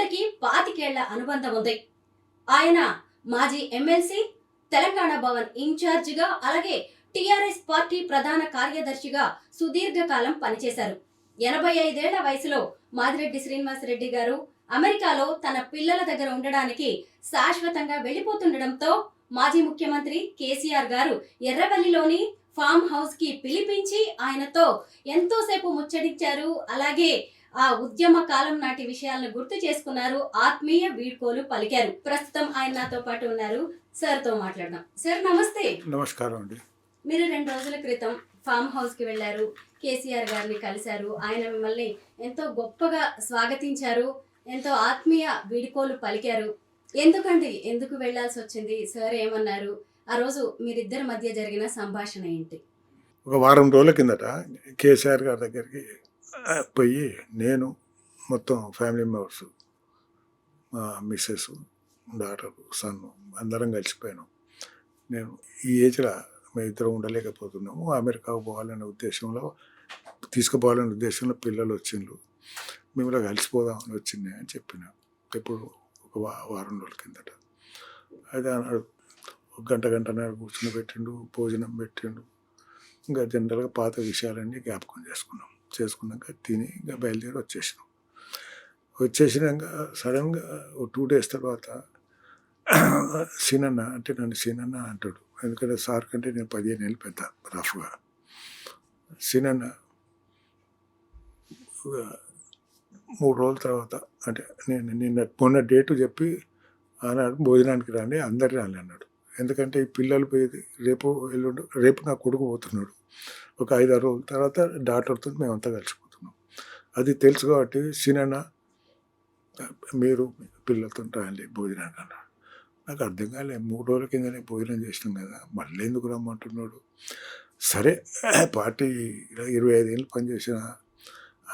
వీళ్ళకి 25 ఏళ్ల అనుబంధం ఉంది. ఆయన మాజీ ఎమ్మెల్సీ, తెలంగాణ భవన్ ఇన్ఛార్జిగా, అలాగే టీఆర్ఎస్ పార్టీ ప్రధాన కార్యదర్శిగా సుదీర్ఘకాలం పనిచేశారు. 85 ఏళ్ల వయసులో మాదిరెడ్డి శ్రీనివాసరెడ్డి గారు అమెరికాలో తన పిల్లల దగ్గర ఉండడానికి శాశ్వతంగా వెళ్లిపోతుండటంతో మాజీ ముఖ్యమంత్రి కేసీఆర్ గారు ఎర్రవల్లిలోని ఫామ్ హౌస్ కి పిలిపించి ఆయనతో ఎంతోసేపు ముచ్చటించారు. అలాగే ఆ ఉద్యమ కాలం నాటి విషయాలను గుర్తు చేసుకున్నారు, ఆత్మీయ వీడ్కోలు పలికారు. ప్రస్తుతం ఆయన నాతో పాటు ఉన్నారు. సార్ తో మాట్లాడదాం. సార్ నమస్తే. నమస్కారం అండి. మీరు 2 రోజుల క్రితం ఫామ్ హౌస్ కి వెళ్లారు, కేసీఆర్ గారిని కలిశారు. ఆయన మిమ్మల్ని ఎంతో గొప్పగా స్వాగతించారు, ఎంతో ఆత్మీయ వీడ్కోలు పలికారు. ఎందుకు వెళ్లాల్సి వచ్చింది? సార్ ఏమన్నారు? ఆ రోజు మీరిద్దరి మధ్య జరిగిన సంభాషణ ఏంటి? ఒక వారం రోజుల కిందట కేసీఆర్ గారి దగ్గరికి పోయి నేను మొత్తం ఫ్యామిలీ మెంబర్స్, మా మిస్సెస్, డాటర్, సన్ అందరం కలిసిపోయాను. నేను ఈ ఏజ్లో మేము ఇద్దరం ఉండలేకపోతున్నాము, అమెరికాకు పోవాలనే ఉద్దేశంలో, తీసుకుపోవాలనే ఉద్దేశంలో పిల్లలు వచ్చిండ్రు, మేము ఇలా కలిసిపోదామని వచ్చింది అని చెప్పిన. ఇప్పుడు ఒక వారం రోజుల కిందట అయితే అన్నాడు, ఒక గంటన్నర కూర్చుని పెట్టిండు, భోజనం పెట్టిండు. ఇంకా జనరల్గా పాత విషయాలన్నీ జ్ఞాపకం చేసుకున్నాక తిని ఇంకా బయలుదేరి వచ్చేసినాక సడన్గా ఒక 2 days తర్వాత సీనన్న అంటే నన్ను సీనన్న అంటాడు. ఎందుకంటే సార్ కంటే నేను 15 ఏళ్ళు పెద్ద రఫ్గా. సీనన్న 3 రోజుల తర్వాత అంటే నేను మొన్న డేటు చెప్పి ఆనాడు భోజనానికి రండి, అందరు రాని అన్నాడు. ఎందుకంటే ఈ పిల్లలు పోయేది రేపు నా కొడుకు పోతున్నాడు. ఒక 5-6 రోజుల తర్వాత డాక్టర్తో మేమంతా కలిసిపోతున్నాం. అది తెలుసు కాబట్టి సీనన్న మీరు పిల్లలతో రాయండి భోజనానికి అన్నాడు. నాకు అర్థం కాలేదు, 3 రోజుల కిందనే భోజనం చేసినాం కదా, మళ్ళీ ఎందుకు రమ్మంటున్నాడు. సరే, పార్టీ 25 ఏళ్ళు పనిచేసిన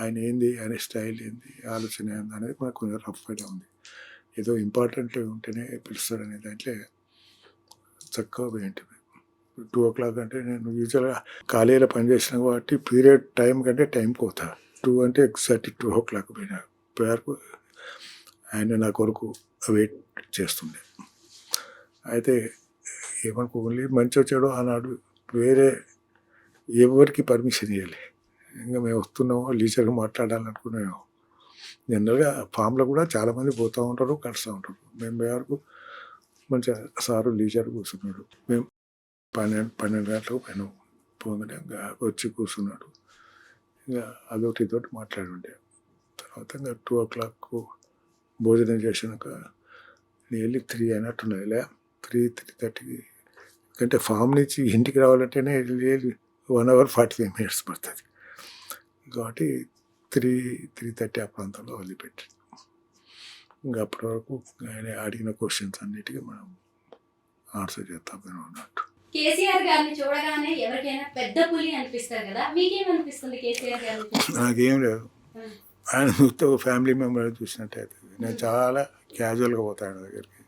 ఆయన ఏంది, ఆయన స్టైల్ ఏంది, ఆలోచన ఏంది అనేది మనకు కొంచెం రఫ్గా ఉంది. ఏదో ఇంపార్టెంట్ ఉంటేనే పిలుస్తాడనే దాంట్లో చక్కగా ఏంటి 2 o'clock అంటే నేను యూజువల్గా కాలేజీలో పనిచేసిన కాబట్టి పీరియడ్ టైం కంటే టైం పోతా. 2 అంటే ఎగ్జాక్ట్ 2 o'clock పోయారు. ఆయన నా కొరకు వెయిట్ చేస్తుండే. అయితే ఏమనుకో, ఓన్లీ మంచి వచ్చాడో ఆనాడు వేరే ఎవరికి పర్మిషన్ ఇవ్వలే. ఇంకా మేము వస్తున్నామో లీజర్గా మాట్లాడాలనుకున్నామో. జనరల్గా ఫామ్లో కూడా చాలామంది పోతూ ఉంటారు, కలుస్తూ ఉంటారు. మేము వరకు మంచిగా సారు లీజర్ కూర్చున్నాడు. మేము 12 గంటలకు పైన పోగానే వచ్చి కూర్చున్నాడు. ఇంకా అదొకటి మాట్లాడుండే. తర్వాత ఇంకా 2 o'clock భోజనం చేసినాక నేను వెళ్ళి 3 అయినట్టున్నదిలే, 3:30 అంటే ఫామ్ నుంచి ఇంటికి రావాలంటేనే 1 hour 45 minutes పడుతుంది. కాబట్టి 3:30 ఆ ప్రాంతంలో వదిలిపెట్టి ఇంకా అప్పటి వరకు ఆయన అడిగిన క్వశ్చన్స్ అన్నిటికీ మనం ఆన్సర్ చేస్తాం అన్నట్టు. కేసీఆర్ గారిని చూడగానే ఎవరికైనా పెద్ద పులి అనిపిస్తారు కదా, మీకేమనిపిస్తుంది కేసీఆర్ గారిని? నాకేం లేదు, ఆయన చూస్తే ఒక ఫ్యామిలీ మెంబర్ చూసినట్టు అవుతుంది. నేను చాలా క్యాజువల్గా పోతాను ఆయన దగ్గరికి.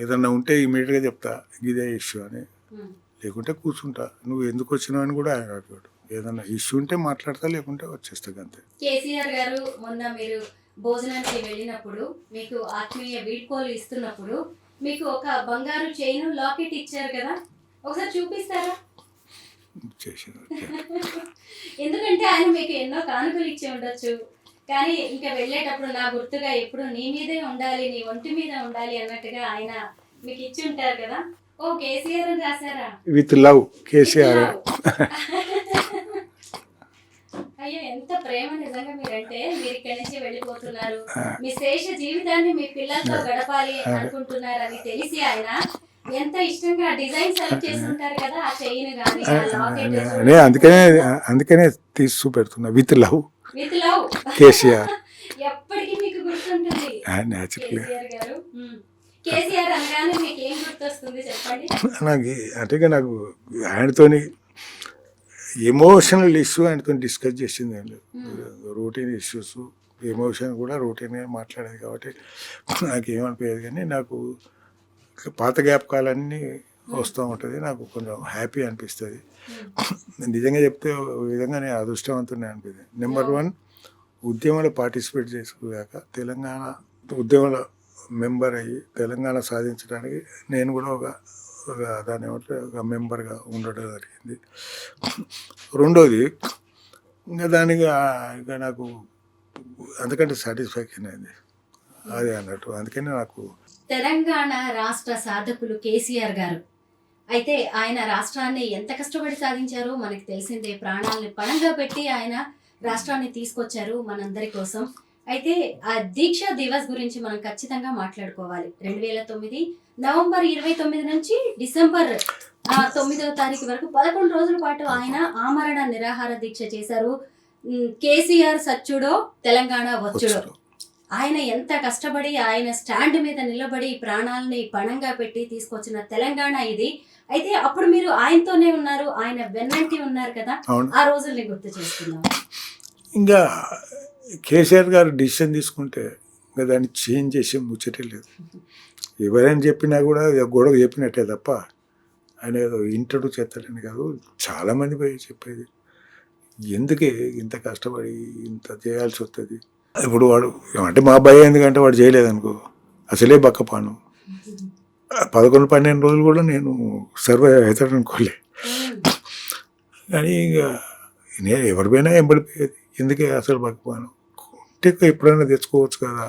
ఏదన్నా ఉంటే ఇమీడియట్గా చెప్తా, ఇదే ఇష్యూ అని. లేకుంటే కూర్చుంటా, నువ్వు ఎందుకు వచ్చినావు అని కూడా ఆయన అడిగాడు. ఏదన్నా ఇష్యూ ఉంటే మాట్లాడతా, లేకుంటే వచ్చేస్తా అంతే. కేసీఆర్ గారు మొన్న మీరు భోజనానికి వెళ్ళినప్పుడు, మీకు ఆత్మీయ వీడ్కోలు ఇస్తున్నప్పుడు మీకు ఒక బంగారు చైన్ లాకెట్ ఇచ్చారు కదా, ఒకసారి చూపిస్తారా? ఎందుకంటే ఆయన మీకు ఎన్నో కానుకలు ఇచ్చి ఉండొచ్చు, కానీ ఇంకా వెళ్ళేటప్పుడు నా గుర్తుగా ఎప్పుడు నీ మీదే ఉండాలి, నీ ఒంటి మీద ఉండాలి అన్నట్టుగా ఆయన మీకు ఇచ్చి ఉంటారు కదా. ఓ కేసీఆర్ అని రాశారా? With love KCR. అయ్యో, ఎంత ప్రేమ నిజంగా మీరంటే. మీరు ఇక్కడి నుంచి వెళ్ళిపోతున్నారు, మీ శేష జీవితాన్ని మీ పిల్లలతో గడపాలి అనుకుంటున్నారు అని తెలిసి ఆయన ఎంత ఇష్టంగా డిజైన్ సెలెక్ట్ చేసి ఉంటారు కదా, ఆ చైన్ గానీ ఆ లాకెట్. అందుకనే తీసి పెడుతున్నా, విత్ లవ్ కేసీఆర్. ఎప్పటికీ మీకు గుర్తుంటుంది కేసీఆర్ గారు. కేసీఆర్ అనగానే మీకు ఏం గుర్తొస్తుంది చెప్పండి? నాకు ఆయనతోని ఎమోషనల్ ఇష్యూ ఆయనతో డిస్కస్ చేసింది అండి. రొటీన్ ఇష్యూస్, ఎమోషన్ కూడా రొటీన్గా మాట్లాడేది కాబట్టి నాకేమనిపించేది. కానీ నాకు పాత జ్ఞాపకాలన్నీ వస్తూ ఉంటుంది, నాకు కొంచెం హ్యాపీ అనిపిస్తుంది. నిజంగా చెప్తే ఒక విధంగా నేను అదృష్టవంతునే అనిపిస్తుంది. నెంబర్ 1 ఉద్యమంలో పార్టిసిపేట్ చేసుకోగాక తెలంగాణ ఉద్యమంలో మెంబర్ అయ్యి తెలంగాణ సాధించడానికి నేను కూడా ఒక దాని ఏమంటే ఒక మెంబర్గా ఉండడం జరిగింది. రెండోది ఇంకా దానికి ఇంకా నాకు అందుకంటే సాటిస్ఫాక్షన్ అయింది అది అన్నట్టు. అందుకని నాకు తెలంగాణ రాష్ట్ర సాధకులు కేసీఆర్ గారు అయితే ఆయన రాష్ట్రాన్ని ఎంత కష్టపడి సాధించారో మనకి తెలిసిందే. ప్రాణాలను పణంగా పెట్టి ఆయన రాష్ట్రాన్ని తీసుకొచ్చారు మనందరి కోసం. అయితే ఆ దీక్షా దివస్ గురించి మనం ఖచ్చితంగా మాట్లాడుకోవాలి. 2009 నవంబర్ 29 నుంచి డిసెంబర్ 9వ తారీఖు వరకు 11 రోజుల పాటు ఆయన ఆమరణ నిరాహార దీక్ష చేశారు. కేసీఆర్ సచ్చుడో తెలంగాణ వచ్చుడో. ఆయన ఎంత కష్టపడి ఆయన స్టాండ్ మీద నిలబడి ప్రాణాలని పణంగా పెట్టి తీసుకొచ్చిన తెలంగాణ ఇది. అయితే అప్పుడు మీరు ఆయనతోనే ఉన్నారు, ఆయన వెన్నంటి ఉన్నారు కదా, ఆ రోజుల్ని గుర్తు చేసుకున్నాం. ఇంకా కేసీఆర్ గారు డిసిషన్ తీసుకుంటే ఇంకా దాన్ని చేంజ్ చేసే ముచ్చటే లేదు. ఎవరైనా చెప్పినా కూడా గొడవ చెప్పినట్టే తప్ప ఆయన ఏదో ఇంటడు చేస్తాడని కాదు. చాలామంది పోయి చెప్పేది ఎందుకే ఇంత కష్టపడి ఇంత చేయాల్సి వస్తుంది. ఇప్పుడు వాడు అంటే మా అబ్బాయి ఎందుకంటే వాడు చేయలేదనుకో అసలే బక్కపాను. 11-12 రోజులు కూడా నేను సర్వైవ్ అవుతాడు అనుకోలే. కానీ ఇక నేను ఎవరిపైనా ఎంబడిపోయేది ఎందుకే అసలు బక్కపాను. అంటే ఎప్పుడైనా తెచ్చుకోవచ్చు కదా,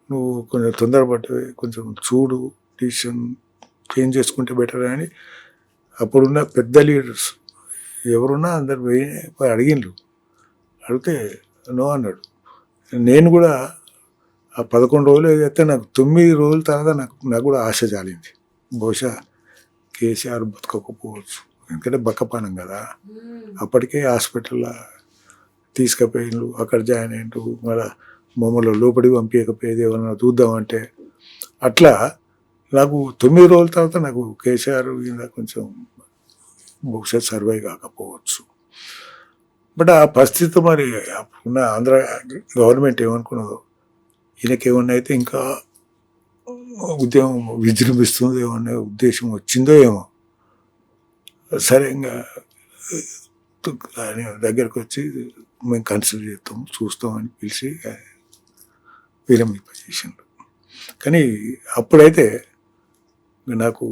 నువ్వు కొంచెం తొందరపడ్డవి, కొంచెం చూడు, డిసిషన్ చేంజ్ చేసుకుంటే బెటర్ అని అప్పుడున్న పెద్ద లీడర్స్ ఎవరున్నా అందరు పోయి అడిగిండ్రు. అడిగితే నో అన్నాడు. నేను కూడా ఆ 11 రోజులు ఏదైతే నాకు 9 రోజుల తర్వాత నాకు కూడా ఆశ జాలింది. బహుశా కేసీఆర్ బతకకపోవచ్చు ఎందుకంటే బక్కపానం కదా. అప్పటికే హాస్పిటల్లో తీసుకుపోయిండ్రు, అక్కడ జాయిన్ అయ్యిండ్రు, మళ్ళీ మమ్మల్ని లోపలికి పంపించకపోయేది ఏమన్నా చూద్దామంటే. అట్లా నాకు 9 రోజుల తర్వాత నాకు కేసీఆర్ కింద కొంచెం బహుశా సర్వైవ్ కాకపోవచ్చు. బట్ ఆ పరిస్థితి మరి ఉన్న ఆంధ్ర గవర్నమెంట్ ఏమనుకున్నదో ఈయనకేమన్నా అయితే ఇంకా ఉద్యమం విజృంభిస్తుందో అనే ఉద్దేశం వచ్చిందో ఏమో. సరే ఇంకా దగ్గరకు వచ్చి మేము కన్సిడర్ చేస్తాం చూస్తాం అని పిలిచి విరమింపజేసిండ్రు. కానీ అప్పుడైతే నాకు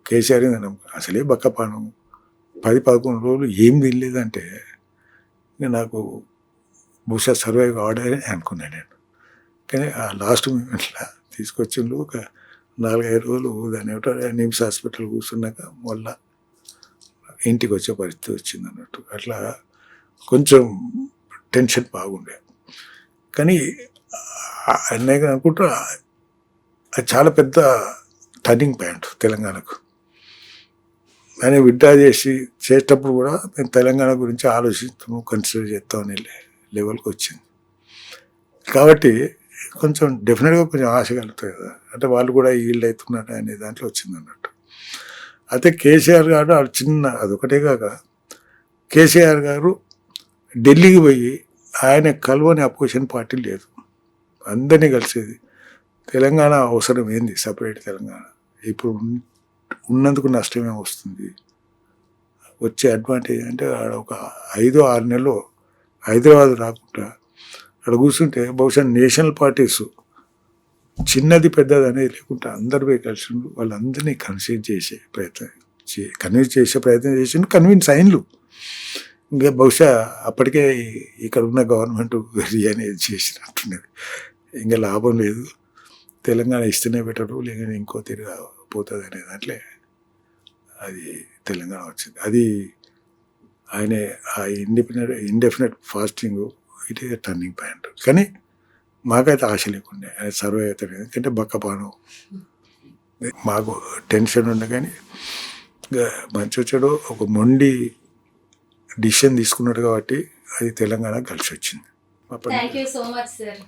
కేసీఆర్ అసలే బక్కపానం 10-11 రోజులు ఏం తినలేదంటే నాకు బహుశా సర్వైవ్ కావడానే అనుకున్నాను నేను. కానీ ఆ లాస్ట్ మూమెంట్లో తీసుకొచ్చిండ్రు. ఒక 4-5 రోజులు దాన్ని ఏమిటో నిమ్స్ హాస్పిటల్ కూర్చున్నాక మళ్ళా ఇంటికి వచ్చే పరిస్థితి వచ్చింది అన్నట్టు. అట్లా కొంచెం టెన్షన్ బాగుండే. కానీ అన్నయ్య అనుకుంటా అది చాలా పెద్ద టర్నింగ్ పాయింట్ తెలంగాణకు. ఆయన విడ్డా చేసేటప్పుడు కూడా మేము తెలంగాణ గురించి ఆలోచిస్తాము, కన్సిడర్ చేస్తాం అనే లెవెల్కి వచ్చింది. కాబట్టి కొంచెం డెఫినెట్గా కొంచెం ఆశ కలుగుతుంది కదా, అంటే వాళ్ళు కూడా ఈల్డ్ అవుతున్నారు అనే దాంట్లో వచ్చింది అన్నట్టు. అయితే కేసీఆర్ గారు అదొకటే కాక కేసీఆర్ గారు ఢిల్లీకి పోయి ఆయన కలవని అపోజిషన్ పార్టీ లేదు, అందరినీ కలిసేది. తెలంగాణ అవసరం ఏంది, సపరేట్ తెలంగాణ ఇప్పుడు ఉన్నందుకు నష్టమే వస్తుంది. వచ్చే అడ్వాంటేజ్ అంటే ఆడ ఒక 5-6 నెలలు హైదరాబాద్ రాకుండా అక్కడ కూర్చుంటే బహుశా నేషనల్ పార్టీస్ చిన్నది పెద్దది అనేది లేకుండా అందరు పోయి కలిసి వాళ్ళందరినీ కన్విన్స్ చేసే ప్రయత్నం చేసిండు. కన్విన్స్ అయిన్లు. ఇంకా బహుశా అప్పటికే ఇక్కడ ఉన్న గవర్నమెంట్ వెరీ అనేది చేసినట్టున్నది. ఇంకా లాభం లేదు, తెలంగాణ ఇస్తేనే బెటరు, లేకపోతే ఇంకో తిరిగి పోతుంది అనే దాంట్లో అది తెలంగాణ వచ్చింది. అది ఆయన ఆ indefinite fasting it is turning point. కానీ మాకైతే ఆశ లేకుండా ఆయన సర్వే అవుతాడు. ఎందుకంటే బక్కపాను మాకు టెన్షన్ ఉండే, కానీ మంచి వచ్చాడు ఒక మొండి డిసిషన్ తీసుకున్నాడు కాబట్టి అది తెలంగాణ కలిసి వచ్చింది. Thank you so much sir.